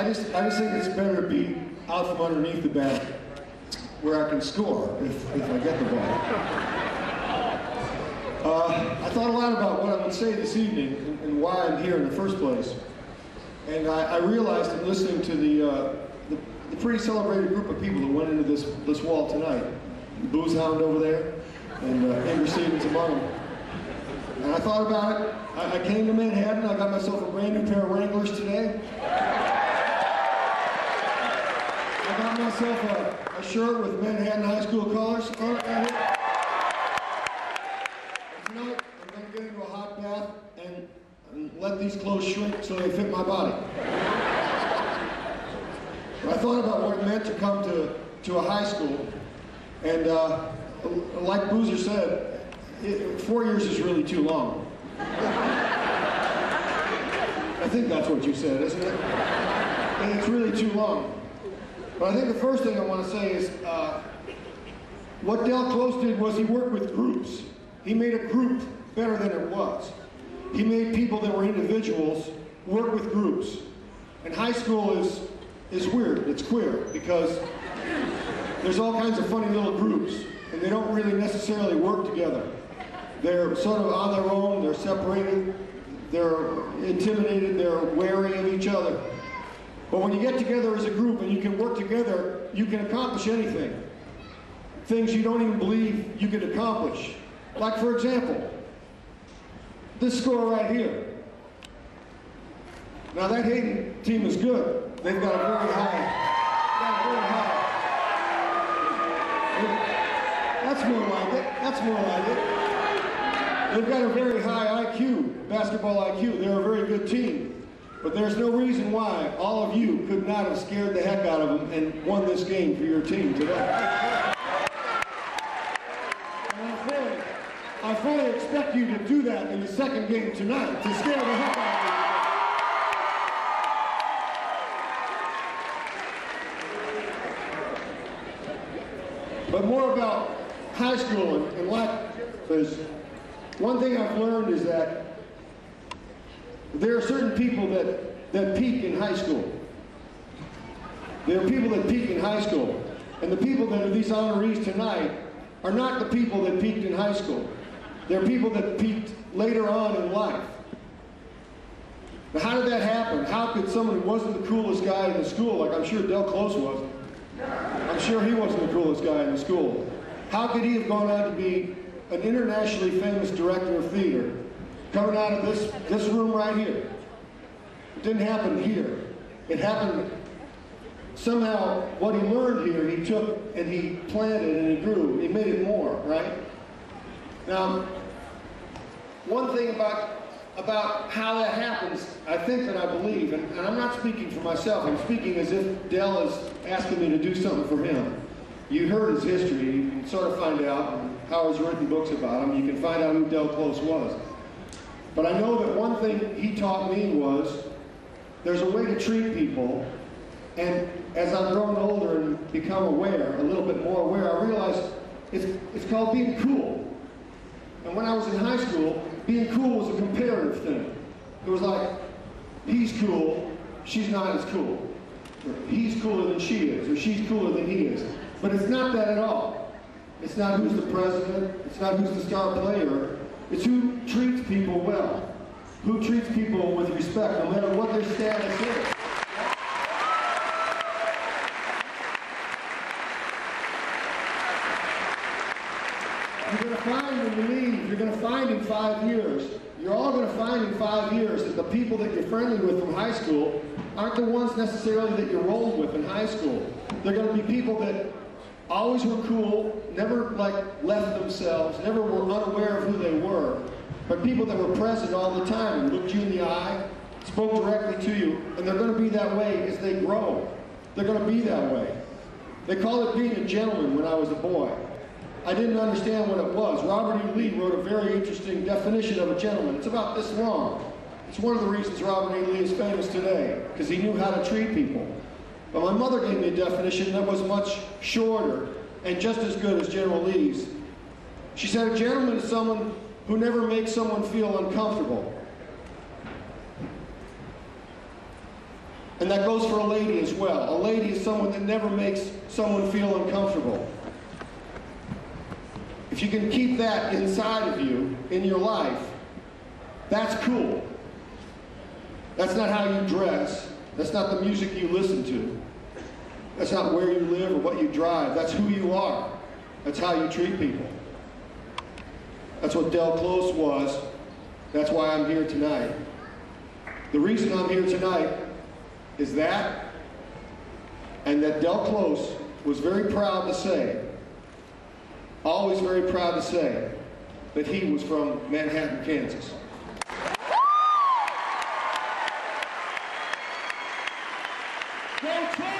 I just think it's better to be out from underneath the bat where I can score if I get the ball. I thought a lot about what I would say this evening and why I'm here in the first place. And I realized in listening to the pretty celebrated group of people that went into this wall tonight, the Booze Hound over there, and Andrew Stevens among them. And I thought about it. I came to Manhattan. I got myself a brand new pair of Wranglers today. I got myself a shirt with Manhattan High School colors on it. Tonight, I'm going to get into a hot bath and let these clothes shrink so they fit my body. But I thought about what it meant to come to a high school, and like Boozer said, 4 years is really too long. I think that's what you said, isn't it? And it's really too long. But I think the first thing I want to say is what Del Close did was he worked with groups. He made a group better than it was. He made people that were individuals work with groups. And high school is weird, it's queer, because there's all kinds of funny little groups, and they don't really necessarily work together. They're sort of on their own, they're separated, they're intimidated, they're wary of each other. But when you get together as a group and you can work together, you can accomplish anything. Things you don't even believe you could accomplish. Like, for example, this score right here. Now that Hayden team is good. They've got a very high. That's more like it. That's more like it. They've got a very high IQ, basketball IQ. They're a very good team. But there's no reason why all of you could not have scared the heck out of them and won this game for your team today. And I fully expect you to do that in the second game tonight, to scare the heck out of you. But more about high school and life, because one thing I've learned is that there are certain people that peak in high school. There are people that peak in high school. And the people that are these honorees tonight are not the people that peaked in high school. They're people that peaked later on in life. Now, how did that happen? How could someone who wasn't the coolest guy in the school, like I'm sure Del Close wasn't, I'm sure he wasn't the coolest guy in the school, how could he have gone on to be an internationally famous director of theater, coming out of this room right here? It didn't happen here. It happened somehow. What he learned here, he took and he planted and he grew. He made it more, right? Now, one thing about how that happens, I think that I believe, and I'm not speaking for myself, I'm speaking as if Del is asking me to do something for him. You heard his history, you can sort of find out, and Howard's written books about him, you can find out who Del Close was. But I know that one thing he taught me was there's a way to treat people, and as I've grown older and become aware, a little bit more aware, I realized it's called being cool. And when I was in high school, being cool was a comparative thing. It was like, he's cool, she's not as cool. Or he's cooler than she is, or she's cooler than he is. But it's not that at all. It's not who's the president, it's not who's the star player, it's who treats people well, who treats people with respect, no matter what their status is. You're going to find when you leave, you're going to find in 5 years, you're all going to find in 5 years that the people that you're friendly with from high school aren't the ones necessarily that you rolled with in high school. They're going to be people that always were cool, never left themselves, never were unaware of who they were, but people that were present all the time and looked you in the eye, spoke directly to you, and they're going to be that way as they grow. They're going to be that way. They call it being a gentleman when I was a boy. I didn't understand what it was. Robert E. Lee wrote a very interesting definition of a gentleman. It's about this long. It's one of the reasons Robert E. Lee is famous today, because he knew how to treat people. But my mother gave me a definition that was much shorter and just as good as General Lee's. She said a gentleman is someone who never makes someone feel uncomfortable. And that goes for a lady as well. A lady is someone that never makes someone feel uncomfortable. If you can keep that inside of you, in your life, that's cool. That's not how you dress. That's not the music you listen to. That's not where you live or what you drive. That's who you are. That's how you treat people. That's what Del Close was. That's why I'm here tonight. The reason I'm here tonight is that, and that Del Close was very proud to say, always very proud to say, that he was from Manhattan, Kansas. Del Close!